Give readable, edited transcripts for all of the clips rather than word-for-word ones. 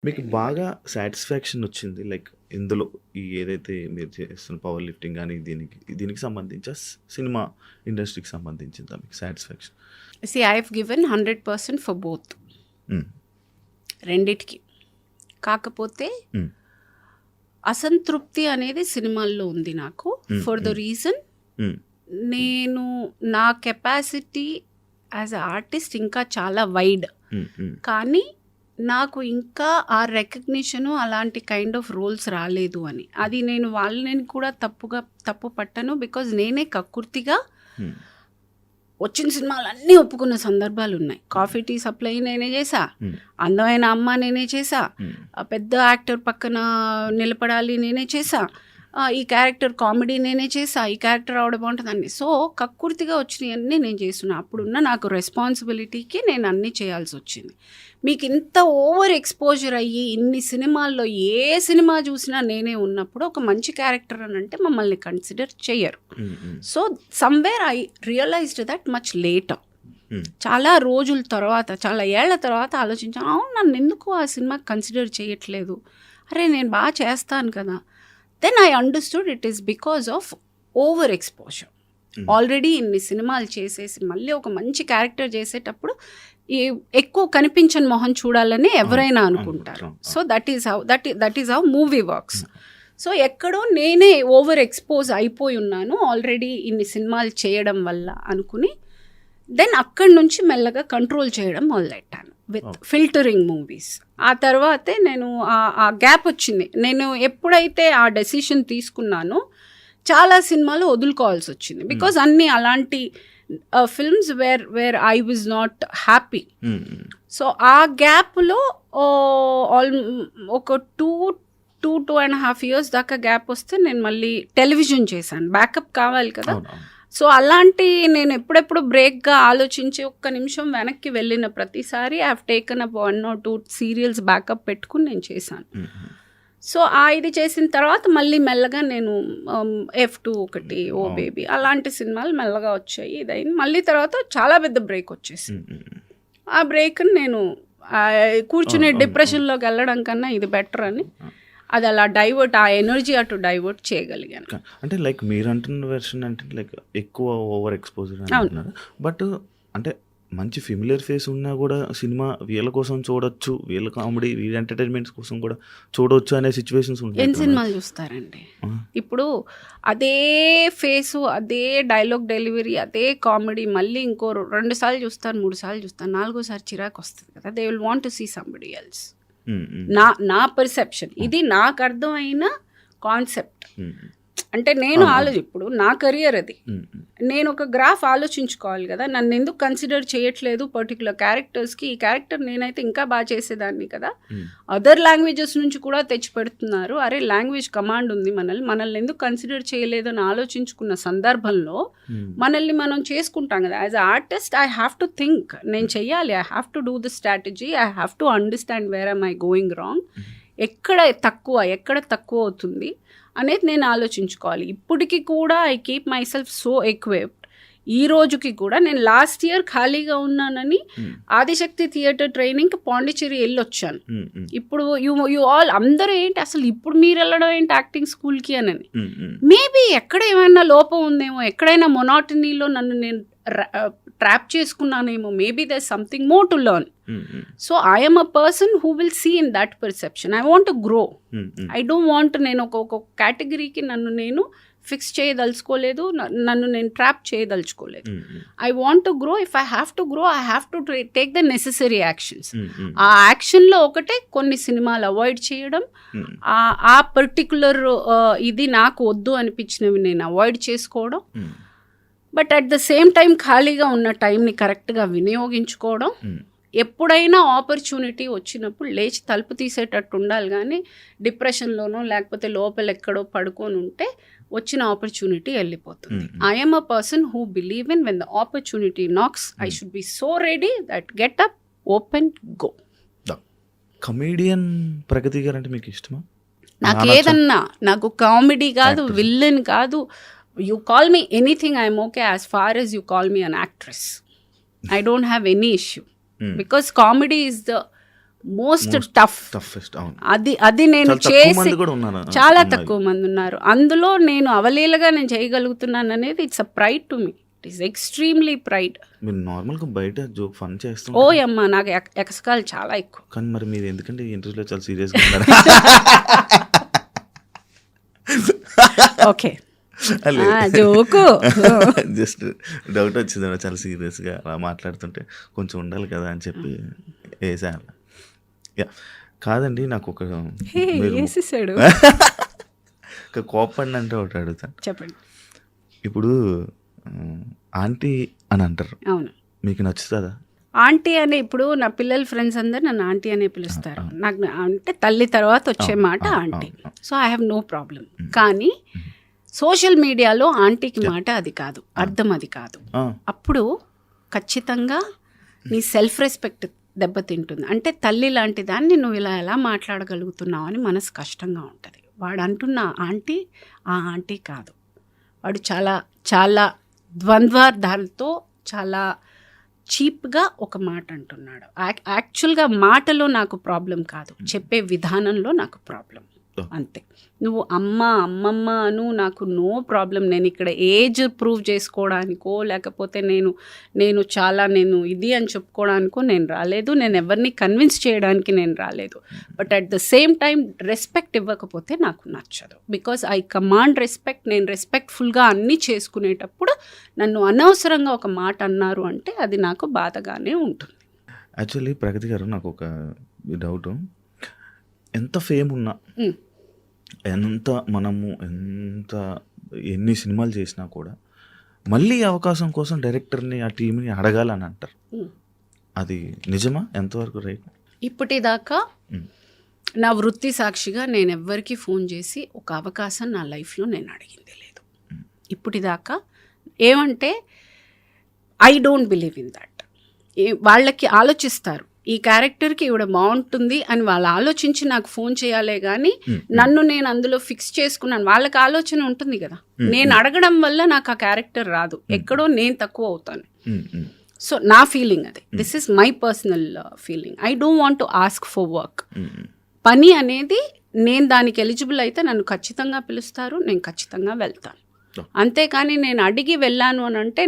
మీకు బాగా సాటిస్ఫాక్షన్ వచ్చింది లైక్ ఇందులో ఈ ఏదైతే మీరు చేస్తున్న పవర్ లిఫ్టింగ్ కానీ దీనికి సంబంధించి సినిమా ఇండస్ట్రీకి సంబంధించిందా మీకు satisfaction? See, I've given 100% for both. రెండిటికి. కాకపోతే అసంతృప్తి అనేది సినిమాల్లో ఉంది నాకు. ఫర్ ద రీజన్ నేను నా కెపాసిటీ యాజ్ అ ఆర్టిస్ట్ ఇంకా చాలా వైడ్, కానీ నాకు ఇంకా ఆ రికగ్నిషను అలాంటి కైండ్ ఆఫ్ రోల్స్ రాలేదు అని. అది నేను వాళ్ళని కూడా తప్పు పట్టను, బికాజ్ నేనే కక్కుర్తిగా వచ్చిన సినిమాలు అన్నీ ఒప్పుకున్న సందర్భాలు ఉన్నాయి. కాఫీ టీ సప్లై నేనే చేసా, అందమైన అమ్మ నేనే చేసా, పెద్ద యాక్టర్ పక్కన నిలబడాలి నేనే చేసా, ఈ క్యారెక్టర్ కామెడీ నేనే చేసా, ఈ క్యారెక్టర్ ఆవిడ బాగుంటుందండి. సో కక్కుర్తిగా వచ్చినవన్నీ నేను చేస్తున్నా. అప్పుడున్న నాకు రెస్పాన్సిబిలిటీకి నేను అన్నీ చేయాల్సి వచ్చింది. మీకు ఇంత ఓవర్ ఎక్స్పోజర్ అయ్యి ఇన్ని సినిమాల్లో ఏ సినిమా చూసినా నేనే ఉన్నప్పుడు ఒక మంచి క్యారెక్టర్ అని అంటే మమ్మల్ని కన్సిడర్ చెయ్యరు. So somewhere I realized that much later. చాలా రోజుల తర్వాత, చాలా ఏళ్ల తర్వాత ఆలోచించాను, అవును నన్ను ఎందుకు ఆ సినిమా కన్సిడర్ చేయట్లేదు, అరే నేను బాగా చేస్తాను కదా. Then I understood it is because of over exposure. Already ఇన్ని సినిమాలు చేసేసి మళ్ళీ ఒక మంచి క్యారెక్టర్ చేసేటప్పుడు ఎక్కువ కనిపించని మొహం చూడాలని ఎవరైనా అనుకుంటారు. So that is how movie works. So ఎక్కడో నేనే ఓవర్ ఎక్స్పోజ్ అయిపోయి ఉన్నాను ఆల్రెడీ ఇన్ని సినిమాలు చేయడం వల్ల అనుకుని, దెన్ అక్కడి నుంచి మెల్లగా కంట్రోల్ చేయడం మొదలెట్టాను విత్ ఫిల్టరింగ్ మూవీస్. ఆ తర్వాతే నేను ఆ గ్యాప్ వచ్చింది. నేను ఎప్పుడైతే ఆ డెసిషన్ తీసుకున్నానో చాలా సినిమాలు వదులుకోవాల్సి వచ్చింది, బికాజ్ అన్నీ అలాంటి films where I was not happy. So ఆ గ్యాప్లో ఒక 2.5 years దాకా గ్యాప్ వస్తే నేను మళ్ళీ టెలివిజన్ చేశాను. బ్యాకప్ కావాలి కదా. సో అలాంటి నేను ఎప్పుడెప్పుడు బ్రేక్గా ఆలోచించి ఒక్క నిమిషం వెనక్కి వెళ్ళిన ప్రతిసారి I have taken up 1 or 2 serials backup పెట్టుకుని నేను చేశాను. సో ఇది చేసిన తర్వాత మళ్ళీ మెల్లగా నేను F2 ఒకటి, ఓ బేబీ అలాంటి సినిమాలు మెల్లగా వచ్చాయి. ఇదైంది. మళ్ళీ తర్వాత చాలా పెద్ద బ్రేక్ వచ్చేసింది. ఆ బ్రేక్ని నేను కూర్చునే డిప్రెషన్లోకి వెళ్ళడం కన్నా ఇది బెటర్ అని అది అలా డైవర్ట్, ఆ ఎనర్జీ అటు డైవర్ట్ చేయగలిగాను. అంటే లైక్ మీరు అంటున్న వెర్షన్ అంటే లైక్ ఎక్కువ ఓవర్ ఎక్స్పోజర్ అంటున్నారు, బట్ అంటే మంచి ఫెమిలియర్ ఫేస్ ఉన్నా కూడా సినిమా వీళ్ళ కోసం చూడొచ్చు, వీళ్ళ కామెడీ వీళ్ళ ఎంటర్టైన్మెంట్స్ కోసం కూడా చూడొచ్చు అనే సిచ్యువేషన్స్ ఉంటాయి. ఎన్ని సినిమాలు చూస్తారండి ఇప్పుడు అదే ఫేసు, అదే డైలాగ్ డెలివరీ, అదే కామెడీ మళ్ళీ ఇంకో 2 సార్లు చూస్తారు, 3 సార్లు చూస్తారు, 4వ సారి చిరాకు వస్తుంది కదా. They will want to see somebody else. నా పర్సెప్షన్ ఇది, నాకు అర్థమైన కాన్సెప్ట్. అంటే నేను ఇప్పుడు నా కెరియర్ అది, నేను ఒక గ్రాఫ్ ఆలోచించుకోవాలి కదా. నన్ను ఎందుకు కన్సిడర్ చేయట్లేదు పర్టికులర్ క్యారెక్టర్స్కి? ఈ క్యారెక్టర్ నేనైతే ఇంకా బాగా చేసేదాన్ని కదా. అదర్ లాంగ్వేజెస్ నుంచి కూడా తెచ్చి పెడుతున్నారు. అరే లాంగ్వేజ్ కమాండ్ ఉంది, మనల్ని ఎందుకు కన్సిడర్ చేయలేదు అని ఆలోచించుకున్న సందర్భంలో మనల్ని మనం చేసుకుంటాం కదా. As a artist I have to think, నేను చెయ్యాలి, I have to do the strategy, I have to understand where am I going wrong, ఎక్కడ తక్కువ అవుతుంది అనేది నేను ఆలోచించుకోవాలి. ఇప్పటికి కూడా I keep myself so equipped. ఈ రోజుకి కూడా నేను లాస్ట్ ఇయర్ ఖాళీగా ఉన్నానని ఆదిశక్తి థియేటర్ ట్రైనింగ్కి పాండిచ్చేరి వెళ్ళొచ్చాను. ఇప్పుడు యూ ఆల్ అందరూ ఏంటి అసలు ఇప్పుడు మీరు వెళ్ళడం ఏంటి యాక్టింగ్ స్కూల్కి అని. మేబీ ఎక్కడ ఏమైనా లోపం ఉందేమో, ఎక్కడైనా మొనాటనీలో నన్ను నేను ట్రాప్ చేసుకున్నానేమో, maybe there something more to learn. So I'm a person who will see in that perception. I want to grow. I don't want నేను ఒక కేటగిరీకి నన్ను నేను ఫిక్స్ చేయదలుచుకోలేదు, నన్ను నేను ట్రాప్ చేయదలుచుకోలేదు. I want to grow. If I have to grow I have to take the necessary actions. ఆ యాక్షన్లో ఒకటే కొన్ని సినిమాలు అవాయిడ్ చేయడం, ఆ పర్టికులర్ ఇది నాకు వద్దు అనిపించినవి నేను అవాయిడ్ చేసుకోవడం. But at the same time ఖాళీగా ఉన్న టైంని కరెక్ట్గా వినియోగించుకోవడం. ఎప్పుడైనా ఆపర్చునిటీ వచ్చినప్పుడు లేచి తలుపు తీసేటట్టు ఉండాలి, కానీ డిప్రెషన్లోనో లేకపోతే లోపల ఎక్కడో పడుకొని ఉంటే వచ్చిన ఆపర్చునిటీ వెళ్ళిపోతుంది. I'm a person who believe in when the opportunity knocks I should be so ready that get up, open, go. Comedian Pragathi garu అంటే మీకు ఇష్టమా? నాకు ఏదన్నా, నాకు కామెడీ కాదు, విల్లన్ కాదు, you call me anything, I'm okay as far as you call me an actress. I don't have any issue because comedy is the most tough. Toughest. అవును. అది నేను చాలా తక్కువ చేసి మంది కూడా ఉన్నారు. చాలా తక్కువ మంది ఉన్నారు. అందులో నేను అవలీలగా నేను చేయగలుగుతున్నాను అనేది it's a pride to me. It is extremely pride. మీరు నార్మల్గా బయట జోక్ ఫన్ ఓ చేస్తుంటారు అమ్మ, నాకు ఎకసకాలు చాలా ఎక్కువ. కానీ మరి మీరు ఎందుకంటే ఇంటర్వ్యూలో చాలా సీరియస్గా ఉన్నారు? Okay joke. జస్ట్ డౌట్ వచ్చింది, చాలా సీరియస్గా అలా మాట్లాడుతుంటే కొంచెం ఉండాలి కదా అని చెప్పి వేసాను. యా కాదండి, నాకు ఒక వేసేసాడు. కోపండి అంటే ఒకటి అడుగుతాను. చెప్పండి. ఇప్పుడు ఆంటీ అని అంటారు, అవును. మీకు నచ్చుతుందా? ఆంటీ అనే, ఇప్పుడు నా పిల్లల ఫ్రెండ్స్ అందరు నన్ను ఆంటీ అనే పిలుస్తారు. నాకు అంటే తల్లి తర్వాత వచ్చే మాట aunty. So I have no problem. కానీ సోషల్ మీడియాలో ఆంటీకి మాట అది కాదు, అర్థం అది కాదు. అప్పుడు ఖచ్చితంగా నీ సెల్ఫ్ రెస్పెక్ట్ దెబ్బతింటుంది. అంటే తల్లి లాంటి దాన్ని నువ్వు ఇలా ఎలా మాట్లాడగలుగుతున్నావు అని మనసు కష్టంగా ఉంటుంది. వాడు అంటున్న ఆంటీ ఆ ఆంటీ కాదు. వాడు చాలా చాలా ద్వంద్వార్థాలతో చాలా చీప్గా ఒక మాట అంటున్నాడు. యాక్చువల్గా మాటలో నాకు ప్రాబ్లం కాదు, చెప్పే విధానంలో నాకు ప్రాబ్లం. అంతే. నువ్వు అమ్మమ్మ అను, నాకు నో ప్రాబ్లం. నేను ఇక్కడ ఏజ్ ప్రూవ్ చేసుకోవడానికో లేకపోతే నేను చాలా ఇది అని చెప్పుకోవడానికో నేను రాలేదు. నేను ఎవరిని కన్విన్స్ చేయడానికి నేను రాలేదు. But at the same time respect ఇవ్వకపోతే నాకు నచ్చదు. Because I command respect. నేను రెస్పెక్ట్ఫుల్గా అన్నీ చేసుకునేటప్పుడు నన్ను అనవసరంగా ఒక మాట అన్నారు అంటే అది నాకు బాధగానే ఉంటుంది. యాక్చువల్లీ ప్రగతి గారు, నాకు ఒక డౌట్. ఎంత ఫేమ్ ఉన్నా, ఎంత ఎన్ని సినిమాలు చేసినా కూడా మళ్ళీ అవకాశం కోసం డైరెక్టర్ని ఆ టీంని అడగాలని అంటారు. అది నిజమా? ఎంతవరకు రైట్? ఇప్పటిదాకా నా వృత్తి సాక్షిగా నేను ఎవ్వరికి ఫోన్ చేసి ఒక అవకాశం నా లైఫ్లో నేను అడిగింది లేదు. ఇప్పటిదాకా ఏమంటే I don't believe in that. వాళ్ళకి ఆలోచిస్తారు, ఈ క్యారెక్టర్కి ఇవిడ బాగుంటుంది అని వాళ్ళు ఆలోచించి నాకు ఫోన్ చేయాలే కానీ నన్ను నేను అందులో ఫిక్స్ చేసుకున్నాను. వాళ్ళకి ఆలోచన ఉంటుంది కదా. నేను అడగడం వల్ల నాకు ఆ క్యారెక్టర్ రాదు, ఎక్కడో నేను తక్కువ అవుతాను. సో నా ఫీలింగ్ అది. This is my personal feeling. I don't want to ask for work. పని అనేది నేను దానికి ఎలిజిబుల్ అయితే నన్ను ఖచ్చితంగా పిలుస్తారు, నేను ఖచ్చితంగా వెళ్తాను. అంతేకాని నేను అడిగి వెళ్ళాను అని అంటే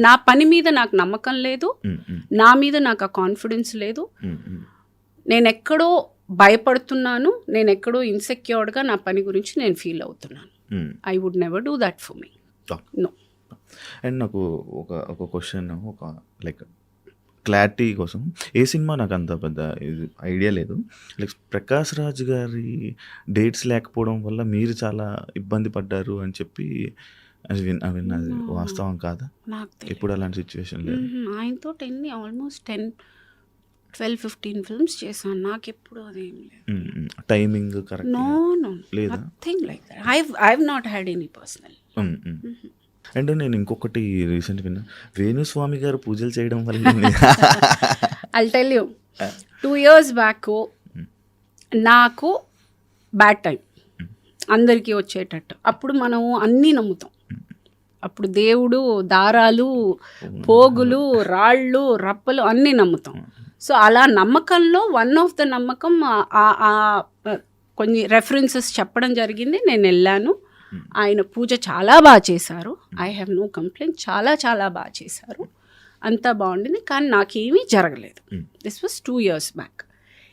నా పని మీద నాకు నమ్మకం లేదు, నా మీద నాకు ఆ కాన్ఫిడెన్స్ లేదు. నేను ఎక్కడో భయపడుతున్నాను, నేను ఎక్కడో ఇన్సెక్యూర్డ్గా నా పని గురించి నేను ఫీల్ అవుతున్నాను. I would never do that for me. No. And నాకు ఒక క్వశ్చన్, ఒక లైక్ క్లారిటీ కోసం. ఏ సినిమా నాకు అంత పెద్ద ఐడియా లేదు. లైక్ ప్రకాష్ రాజ్ గారి డేట్స్ లేకపోవడం వల్ల మీరు చాలా ఇబ్బంది పడ్డారు అని చెప్పి అది విన్నది వాస్తవం కాదా? ఎప్పుడు అలాంటి సిచ్యువేషన్ లేదు. ఆయనతో ఆల్మోస్ట్ 10-12-15 ఫిల్మ్స్ చేశాను. నాకు ఎప్పుడు అదేం లేదు. Timing correct? నో లేదా, nothing like that. I have not had any personal. And నేను ఇంకొకటి రీసెంట్ విన్నా, వేణుస్వామి గారు పూజలు చేయడం వల్ల. I'll tell you, 2 years back నాకు బ్యాడ్ టైం అందరికీ వచ్చేటట్టు. అప్పుడు మనం అన్నీ నమ్ముతాం. అప్పుడు దేవుడు, దారాలు, పోగులు, రాళ్ళు, రప్పలు అన్నీ నమ్ముతాం. సో అలా నమ్మకంలో వన్ ఆఫ్ ద నమ్మకం కొన్ని రెఫరెన్సెస్ చెప్పడం జరిగింది. నేను వెళ్ళాను. ఆయన పూజ చాలా బాగా చేశారు. I have no complaint. చాలా చాలా బాగా చేశారు, అంతా బాగుండింది. కానీ నాకేమీ జరగలేదు. This was 2 years back.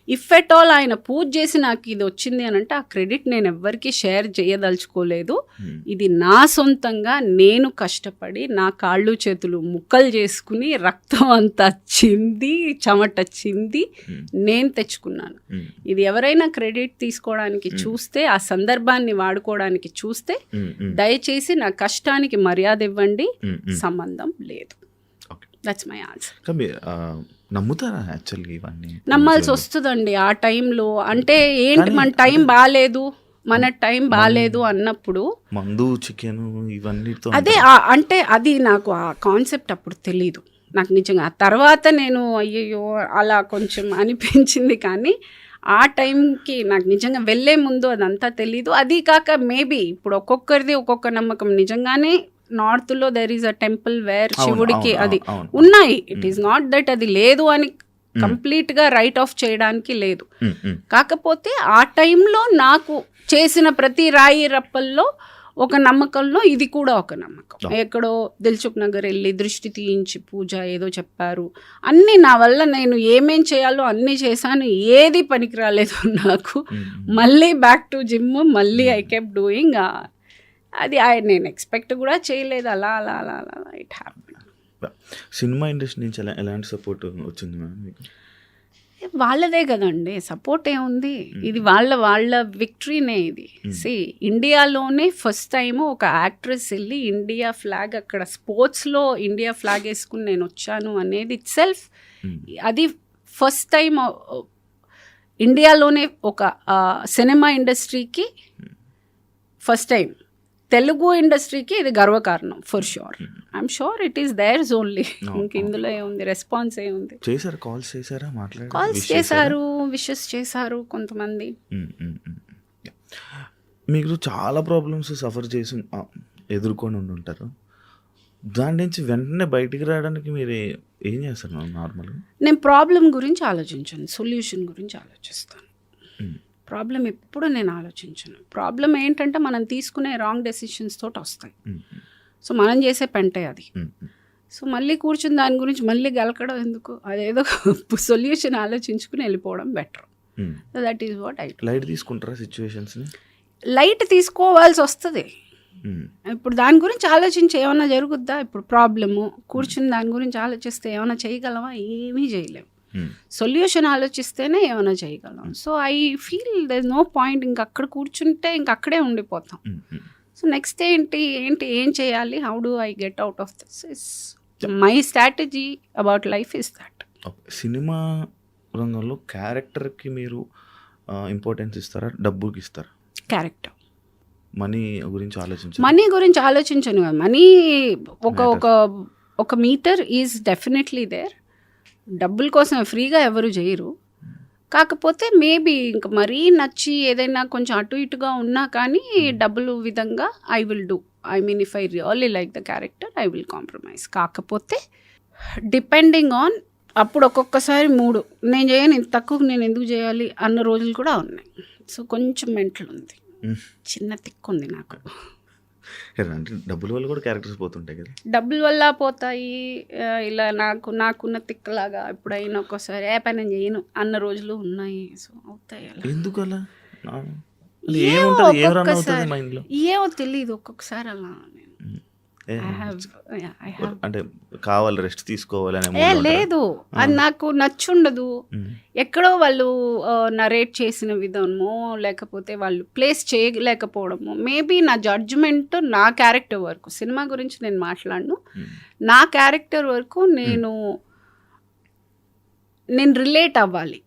If at all ఆయన పూజ చేసి నాకు ఇది వచ్చింది అని అంటే ఆ క్రెడిట్ నేను ఎవ్వరికీ షేర్ చేయదలుచుకోలేదు. ఇది నా సొంతంగా నేను కష్టపడి నా కాళ్ళు చేతులు ముక్కలు చేసుకుని రక్తం అంతా చింది చెమట చింది నేను తెచ్చుకున్నాను. ఇది ఎవరైనా క్రెడిట్ తీసుకోవడానికి చూస్తే, ఆ సందర్భాన్ని వాడుకోవడానికి చూస్తే దయచేసి నా కష్టానికి మర్యాద ఇవ్వండి, సంబంధం లేదు. That's my answer. నమ్ముతారా యాక్చువల్గా ఇవన్నీ? నమ్మాల్సి వస్తుందండి ఆ టైంలో. అంటే ఏంటి, మన టైం బాగాలేదు, మన టైం బాగాలేదు అన్నప్పుడు మందు, చికెన్ ఇవన్నీతో అదే అంటే అది నాకు ఆ కాన్సెప్ట్ అప్పుడు తెలీదు నాకు నిజంగా. ఆ తర్వాత నేను అయ్యయ్యో అలా కొంచెం అనిపించింది. కానీ ఆ టైంకి నాకు నిజంగా వెళ్ళే ముందు అదంతా తెలీదు. అది కాక మేబీ ఇప్పుడు ఒక్కొక్కరిది ఒక్కొక్క నమ్మకం. నిజంగానే నార్త్లో there is a temple where శివుడికి అది ఉన్నాయి. ఇట్ ఈస్ నాట్ దట్ అది లేదు అని కంప్లీట్గా రైట్ ఆఫ్ చేయడానికి లేదు. కాకపోతే ఆ టైంలో నాకు చేసిన ప్రతి రాయి రప్పల్లో ఒక నమ్మకంలో ఇది కూడా ఒక నమ్మకం. ఎక్కడో దిల్సుఖ్ నగర్ వెళ్ళి దృష్టి తీయించి పూజ ఏదో చెప్పారు, అన్నీ నా వల్ల నేను ఏమేం చేయాలో అన్నీ చేశాను, ఏది పనికి రాలేదు నాకు. మళ్ళీ బ్యాక్ టు జిమ్, మళ్ళీ ఐ కెప్ డూయింగ్. అది నేను ఎక్స్పెక్ట్ కూడా చేయలేదు. అలా అలా అలా అలా ఇట్ హ్యాపెన్. సినిమా ఇండస్ట్రీ నుంచి ఎలాంటి సపోర్ట్ వచ్చింది మేడం మీకు? వాళ్ళదే కదండి సపోర్ట్ ఏముంది, ఇది వాళ్ళ విక్టరీనే ఇది. సి ఇండియాలోనే ఫస్ట్ టైం ఒక యాక్ట్రెస్ వెళ్ళి ఇండియా ఫ్లాగ్ అక్కడ స్పోర్ట్స్లో ఇండియా ఫ్లాగ్ వేసుకుని నేను వచ్చాను అనేది ఇట్ సెల్ఫ్, అది ఫస్ట్ టైం ఇండియాలోనే ఒక సినిమా ఇండస్ట్రీకి ఫస్ట్ టైం, తెలుగు ఇండస్ట్రీకి ఇది గర్వకారణం for sure. I'm sure it is there's only. ఇంక ఇందులో ఏముంది, రెస్పాన్స్ ఏముంది. చేశారు కాల్స్ చేశారా, మాట్లాడారు, కాల్స్ చేశారు, విషెస్ చేశారు కొంతమంది. మీరు చాలా ప్రాబ్లమ్స్ సఫర్ చేసి ఎదుర్కొని ఉంటారు, దాని నుంచి వెంటనే బయటికి రావడానికి మీరు ఏం చేస్తారు నార్మల్గా? నేను ప్రాబ్లం గురించి ఆలోచించాను, సొల్యూషన్ గురించి ఆలోచిస్తాను. ప్రాబ్లం ఎప్పుడు నేను ఆలోచించను. ప్రాబ్లం ఏంటంటే మనం తీసుకునే రాంగ్ డెసిషన్స్ తోటి వస్తాయి. సో మనం చేసే పెంటే అది. సో మళ్ళీ కూర్చుని దాని గురించి మళ్ళీ గెలకడం ఎందుకు, అదేదో సొల్యూషన్ ఆలోచించుకుని వెళ్ళిపోవడం better. So that is what I. Light తీసుకుంటారా సిచ్యువేషన్స్ని? లైట్ తీసుకోవాల్సి వస్తుంది. ఇప్పుడు దాని గురించి ఆలోచించి ఏమైనా జరుగుద్దా? ఇప్పుడు ప్రాబ్లము కూర్చుని దాని గురించి ఆలోచిస్తే ఏమైనా చేయగలమా? ఏమీ చేయలేము. సొల్యూషన్ ఆలోచిస్తేనే ఏమైనా చేయగలం. So I feel there is no point, ఇంక అక్కడ కూర్చుంటే ఇంక అక్కడే ఉండిపోతాం. సో నెక్స్ట్ ఏం చేయాలి, how do I get out of this, is my strategy about life is that. Cinema రంగంలో క్యారెక్టర్కి మీరు ఇంపార్టెన్స్ ఇస్తారా, డబ్బుకి ఇస్తారా? క్యారెక్టర్. మనీ గురించి ఆలోచించను కదా. మనీ ఒక మీటర్ ఈజ్ డెఫినెట్లీ దేర్. డబ్బుల కోసం ఫ్రీగా ఎవరు చేయరు. కాకపోతే మేబీ ఇంకా మరీ నచ్చి ఏదైనా కొంచెం అటు ఇటుగా ఉన్నా కానీ డబ్బులు విధంగా I will do. I mean if I really like the character I will compromise. కాకపోతే డిపెండింగ్ ఆన్ అప్పుడు ఒక్కొక్కసారి మూడు, నేను చేయను ఇంత తక్కువ నేను ఎందుకు చేయాలి అన్న రోజులు కూడా ఉన్నాయి. సో కొంచెం మెంటల్ ఉంది, చిన్న తిక్కు ఉంది నాకు. అంటే డబ్బుల వల్ల కూడా క్యారెక్టర్స్ పోతుంటాయి కదా. డబ్బుల వల్ల పోతాయి. ఇలా నాకున్న తిక్కలాగా ఎప్పుడైనా ఒక్కోసారి ఏ పని నేను చేయను అన్న రోజులు ఉన్నాయి. సో అవుతాయి అలా. ఎందుకు అలా? ఏమో తెలియదు ఒక్కొక్కసారి అలా. అంటే కావాలి రెస్ట్ తీసుకోవాలి లేదు, అది నాకు నచ్చుండదు. ఎక్కడో వాళ్ళు నరేట్ చేసిన విధమో లేకపోతే వాళ్ళు ప్లేస్ చేయలేకపోవడము. మేబీ నా జడ్జ్మెంట్ నా క్యారెక్టర్ వరకు, సినిమా గురించి నేను మాట్లాడను, నా క్యారెక్టర్ వరకు నేను రిలేట్ అవ్వాలి.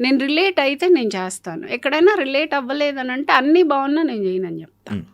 నేను రిలేట్ అయితే నేను చేస్తాను. ఎక్కడైనా రిలేట్ అవ్వలేదని అంటే అన్నీ బాగున్నా నేను చేయనని చెప్తాను.